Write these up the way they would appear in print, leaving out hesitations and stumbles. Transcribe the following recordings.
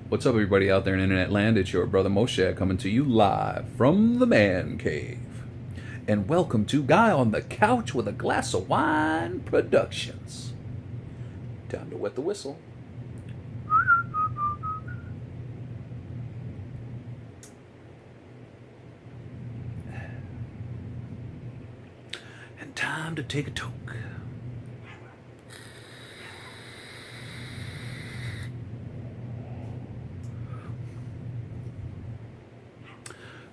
What's up, everybody out there in internet land? It's your brother Moshe coming to you live from the man cave. And welcome to Guy on the Couch with a Glass of Wine Productions. Time to wet the whistle. And time to take a toke.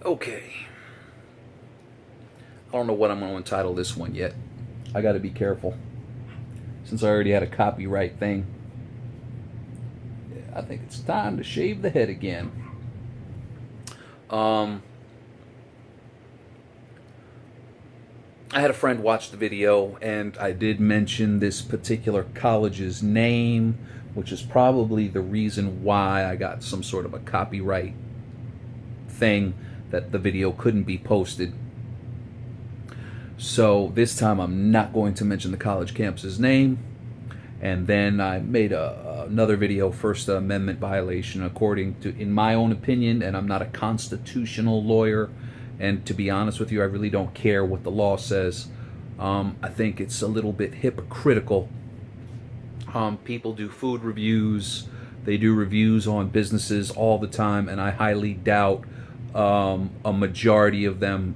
Okay. I don't know what I'm going to entitle this one yet. I got to be careful. Since I already had a copyright thing, I think it's time to shave the head again. I had a friend watch the video, and I did mention this particular college's name, which is probably the reason why I got some sort of a copyright thing that the video couldn't be posted. So this time I'm not going to mention the college campus's name. And then I made another video, First Amendment violation, according to, in my own opinion, and I'm not a constitutional lawyer, and to be honest with you, I really don't care what the law says. I think it's a little bit hypocritical. People do food reviews, they do reviews on businesses all the time, and I highly doubt a majority of them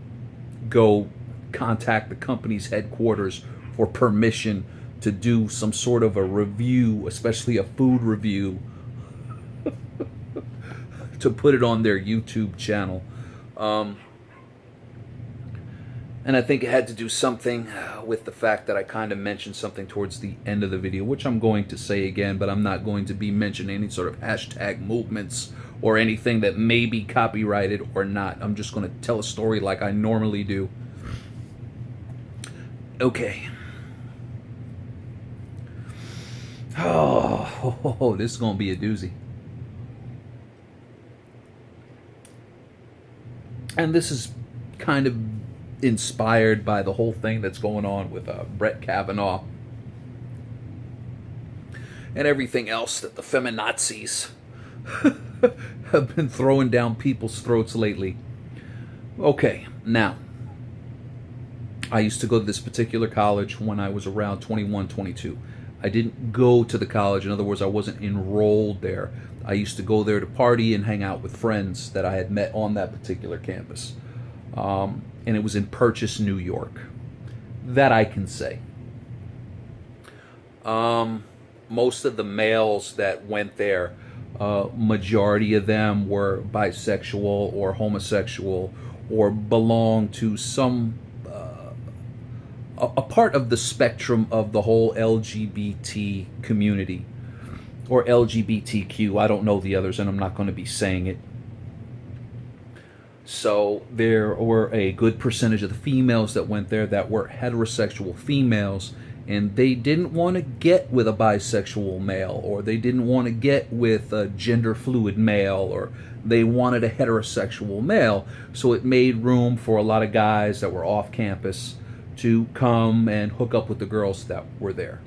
go contact the company's headquarters for permission to do some sort of a review, especially a food review, to put it on their YouTube channel. And I think it had to do something with the fact that I kind of mentioned something towards the end of the video, which I'm going to say again, but I'm not going to be mentioning any sort of hashtag movements or anything that may be copyrighted or not. I'm just going to tell a story like I normally do. Okay. Oh, this is going to be a doozy. And this is kind of inspired by the whole thing that's going on with Brett Kavanaugh and everything else that the feminazis have been throwing down people's throats lately. Okay, now, I used to go to this particular college when I was around 21, 22. I didn't go to the college. In other words, I wasn't enrolled there. I used to go there to party and hang out with friends that I had met on that particular campus. And it was in Purchase, New York. That I can say. Most of the males that went there, majority of them were bisexual or homosexual or belonged to some a part of the spectrum of the whole LGBT community, or LGBTQ. I don't know the others, and I'm not going to be saying it. So there were a good percentage of the females that went there that were heterosexual females, and they didn't want to get with a bisexual male, or they didn't want to get with a gender fluid male, or they wanted a heterosexual male. So it made room for a lot of guys that were off campus to come and hook up with the girls that were there.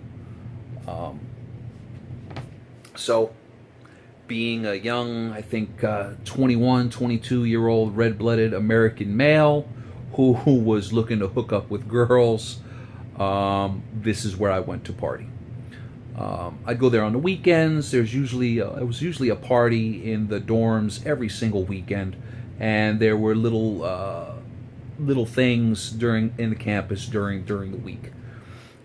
So being a young, I think 21, 22-year-old red-blooded American male who was looking to hook up with girls, this is where I went to party. I'd go there on the weekends. It was usually a party in the dorms every single weekend, and there were little things in the campus during the week.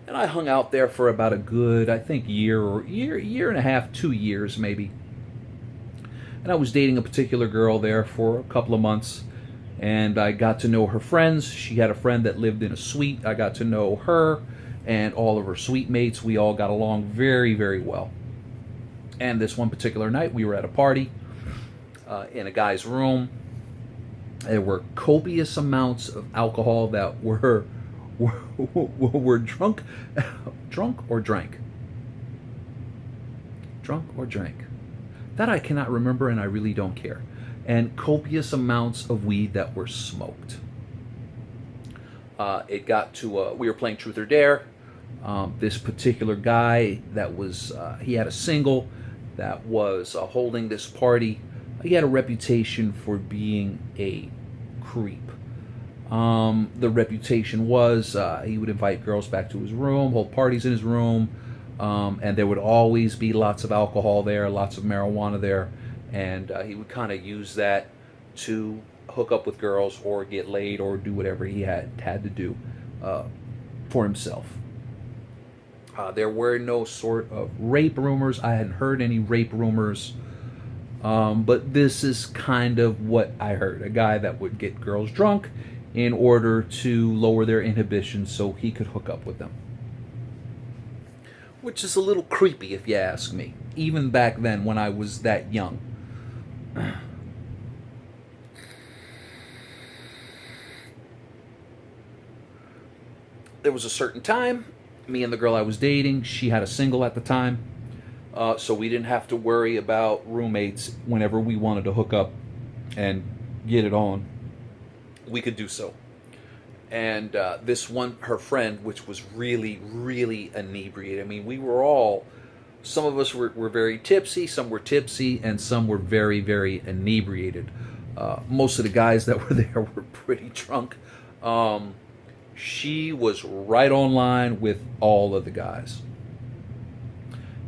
And I hung out there for about a good, I think, year and a half, 2 years maybe. And I was dating a particular girl there for a couple of months, and I got to know her friends. She had a friend that lived in a suite. I got to know her and all of her suite mates. We all got along very, very well. And this one particular night, we were at a party in a guy's room. There were copious amounts of alcohol that were drunk or drank. Drunk or drank. That I cannot remember, and I really don't care. And copious amounts of weed that were smoked. It got to, we were playing Truth or Dare. This particular guy that was, he had a single, that was holding this party. He had a reputation for being a creep. The reputation was he would invite girls back to his room, hold parties in his room, and there would always be lots of alcohol there, lots of marijuana there, and he would kind of use that to hook up with girls or get laid or do whatever he had to do for himself. There were no sort of rape rumors. I hadn't heard any rape rumors. But this is kind of what I heard. A guy that would get girls drunk in order to lower their inhibitions so he could hook up with them. Which is a little creepy if you ask me. Even back then when I was that young. There was a certain time, me and the girl I was dating, she had a single at the time. So we didn't have to worry about roommates whenever we wanted to hook up and get it on. We could do so. And this one, her friend, which was really, really inebriated. I mean, we were all, some of us were very tipsy, some were tipsy, and some were very, very inebriated. Most of the guys that were there were pretty drunk. She was right on line with all of the guys.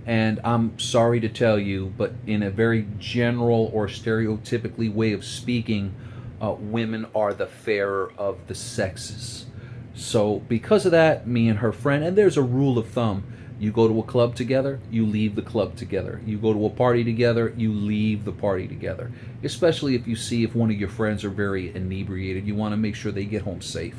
And I'm sorry to tell you, but in a very general or stereotypically way of speaking, women are the fairer of the sexes. So because of that, me and her friend, and there's a rule of thumb, you go to a club together, you leave the club together. You go to a party together, you leave the party together. Especially if you see if one of your friends are very inebriated, you want to make sure they get home safe.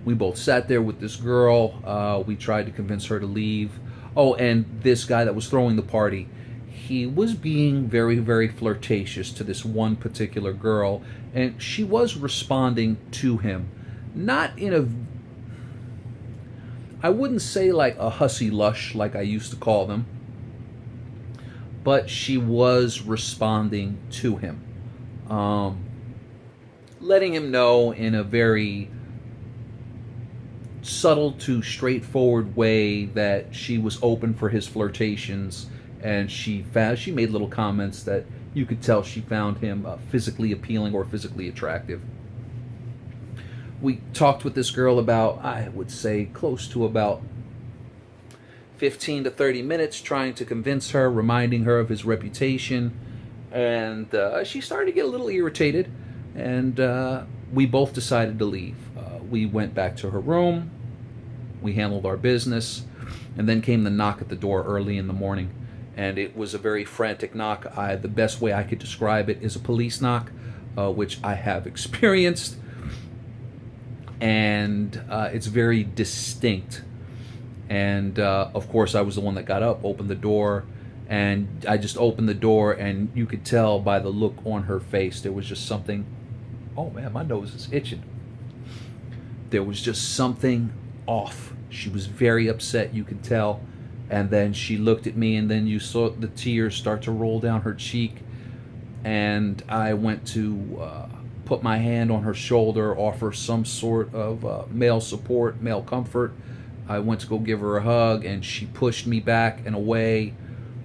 We both sat there with this girl. We tried to convince her to leave. Oh, and this guy that was throwing the party, he was being very, very flirtatious to this one particular girl, and she was responding to him. Not in a, I wouldn't say like a hussy lush like I used to call them, but she was responding to him. Letting him know in a very subtle to straightforward way that she was open for his flirtations, and she made little comments that you could tell she found him physically appealing or physically attractive. We talked with this girl about, I would say, close to about 15 to 30 minutes, trying to convince her, reminding her of his reputation, and she started to get a little irritated, and we both decided to leave. We went back to her room. We handled our business, and then came the knock at the door early in the morning, and it was a very frantic knock. The best way I could describe it is a police knock, which I have experienced, and it's very distinct. And of course, I was the one that got up, opened the door, and I just opened the door, and you could tell by the look on her face, there was just something. Oh man, my nose is itching. There was just something off. She was very upset, you could tell. And then she looked at me, and then you saw the tears start to roll down her cheek. And I went to put my hand on her shoulder, offer some sort of male support, male comfort. I went to go give her a hug, and she pushed me back and away,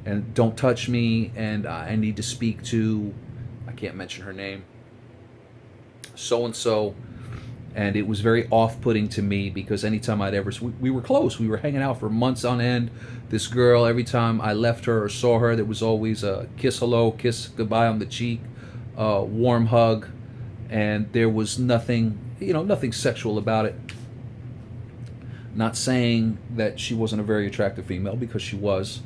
and don't touch me, and I need to speak to, I can't mention her name, so-and-so. And it was very off-putting to me, because anytime I'd ever, we were close, we were hanging out for months on end. This girl, every time I left her or saw her, there was always a kiss hello, kiss goodbye on the cheek, warm hug, and there was nothing, nothing sexual about it. Not saying that she wasn't a very attractive female, because she was.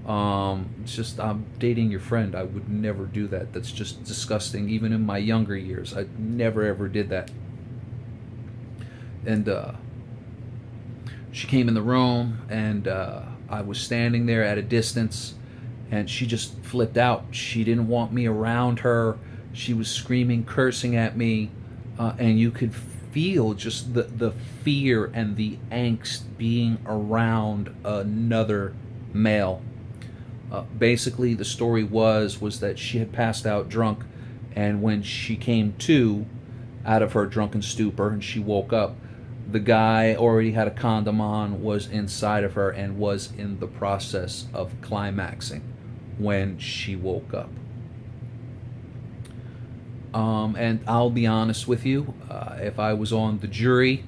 It's just, I'm dating your friend. I would never do that. That's just disgusting. Even in my younger years, I never ever did that. And she came in the room, and I was standing there at a distance, and she just flipped out. She didn't want me around her. She was screaming, cursing at me, and you could feel just the fear and the angst being around another male. Basically, the story was that she had passed out drunk, and when she came to out of her drunken stupor and she woke up, The guy already had a condom on, was inside of her, and was in the process of climaxing when she woke up. And I'll be honest with you, if I was on the jury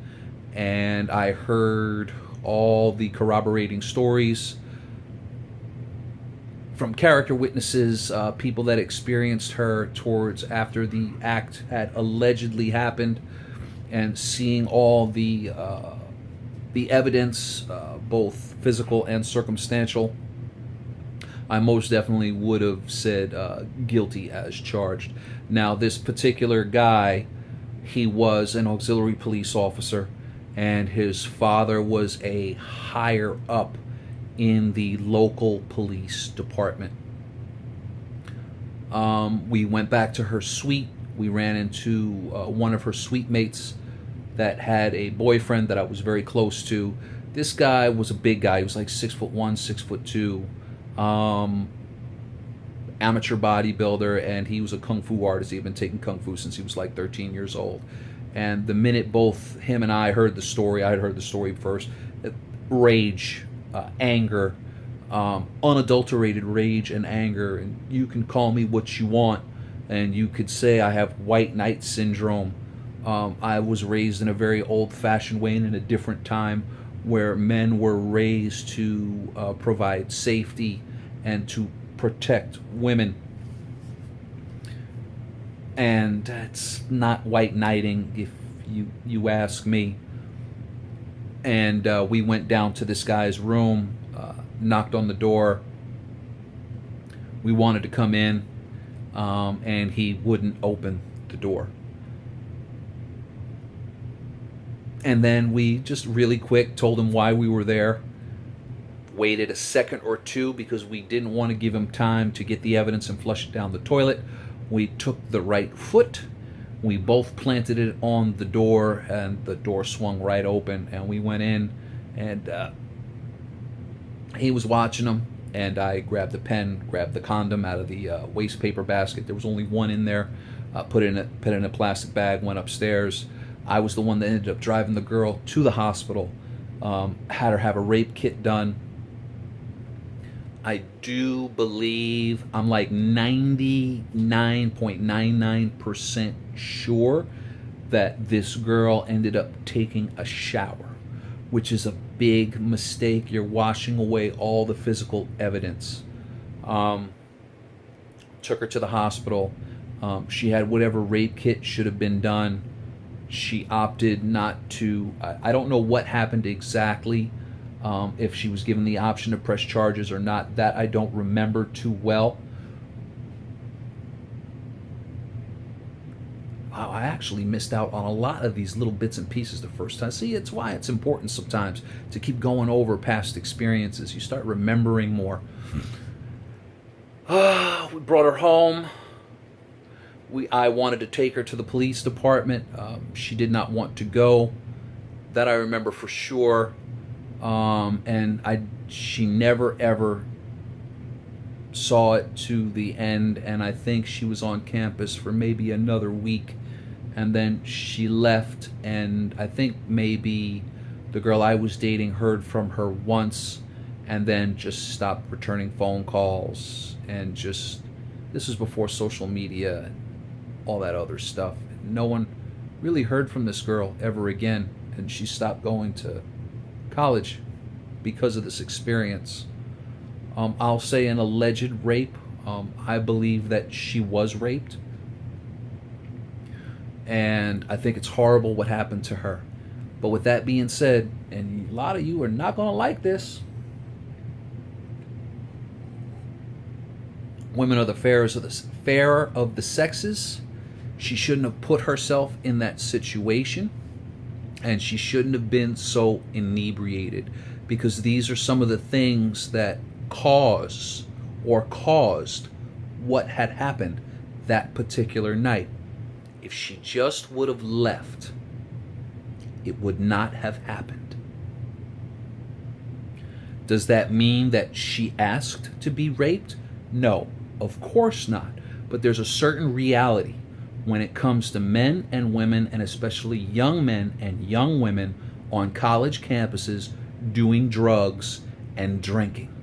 and I heard all the corroborating stories from character witnesses, people that experienced her towards after the act had allegedly happened, and seeing all the evidence, both physical and circumstantial, I most definitely would have said guilty as charged. Now, this particular guy, he was an auxiliary police officer, and his father was a higher up in the local police department. We went back to her suite. We ran into one of her suite mates that had a boyfriend that I was very close to. This guy was a big guy. He was like 6'1", 6'2", amateur bodybuilder, and he was a kung fu artist. He had been taking kung fu since he was like 13 years old. And the minute both him and I heard the story, I had heard the story first, rage, anger, unadulterated rage and anger. And you can call me what you want, and you could say I have white knight syndrome. I was raised in a very old-fashioned way and in a different time where men were raised to provide safety and to protect women. And it's not white knighting, if you ask me. And we went down to this guy's room, knocked on the door. We wanted to come in, and he wouldn't open the door. And then we just really quick told him why we were there. Waited a second or two because we didn't want to give him time to get the evidence and flush it down the toilet. We took the right foot. We both planted it on the door, and the door swung right open. And we went in, and he was watching them. And I grabbed the pen, grabbed the condom out of the waste paper basket. There was only one in there. Put it in a plastic bag. Went upstairs. I was the one that ended up driving the girl to the hospital. Had her have a rape kit done. I do believe, I'm like 99.99% sure that this girl ended up taking a shower, which is a big mistake. You're washing away all the physical evidence. Took her to the hospital. She had whatever rape kit should have been done. She opted not to. I don't know what happened exactly. If she was given the option to press charges or not, that I don't remember too well. Wow, I actually missed out on a lot of these little bits and pieces the first time. See, it's why it's important sometimes to keep going over past experiences. You start remembering more. We brought her home. I wanted to take her to the police department. She did not want to go. That I remember for sure. She never ever saw it to the end, and I think she was on campus for maybe another week, and then she left, and I think maybe the girl I was dating heard from her once, and then just stopped returning phone calls, and this was before social media and all that other stuff. No one really heard from this girl ever again, and she stopped going to college because of this experience. I'll say an alleged rape. I believe that she was raped, and I think it's horrible what happened to her. But with that being said, and a lot of you are not going to like this, women are the fairer of the sexes. She shouldn't have put herself in that situation, and she shouldn't have been so inebriated, because these are some of the things that caused what had happened that particular night. If she just would have left, it would not have happened. Does that mean that she asked to be raped? No, of course not. But there's a certain reality when it comes to men and women, and especially young men and young women, on college campuses doing drugs and drinking.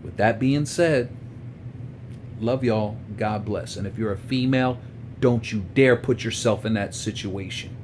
With that being said, love y'all. God bless. And if you're a female, don't you dare put yourself in that situation.